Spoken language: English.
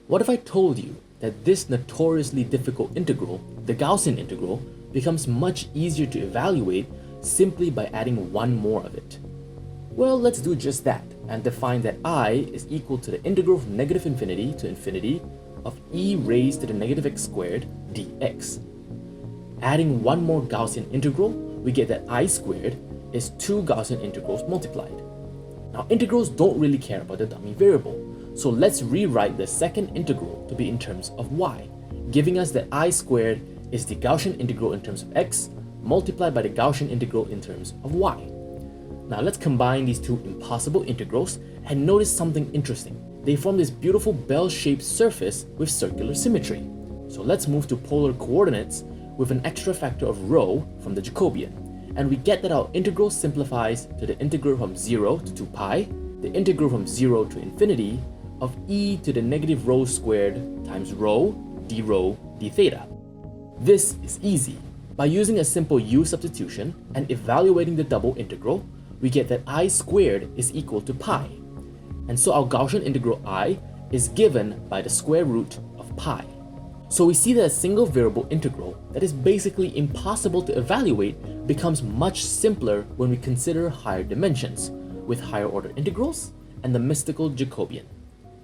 What if I told you that this notoriously difficult integral, the Gaussian integral, becomes much easier to evaluate simply by adding one more of it? Well, let's do just that and define that I is equal to the integral from negative infinity to infinity of e raised to the negative x squared dx. Adding one more Gaussian integral, we get that I squared is two Gaussian integrals multiplied. Now, integrals don't really care about the dummy variable, so let's rewrite the second integral to be in terms of y, giving us that I squared is the Gaussian integral in terms of x multiplied by the Gaussian integral in terms of y. Now let's combine these two impossible integrals and notice something interesting. They form this beautiful bell-shaped surface with circular symmetry. So let's move to polar coordinates with an extra factor of rho from the Jacobian. And we get that our integral simplifies to the integral from 0 to 2 pi, the integral from 0 to infinity of e to the negative rho squared times rho d theta. This is easy. By using a simple u substitution and evaluating the double integral, we get that I squared is equal to pi. And so our Gaussian integral I is given by the square root of pi. So we see that a single variable integral that is basically impossible to evaluate becomes much simpler when we consider higher dimensions, with higher order integrals and the mystical Jacobian.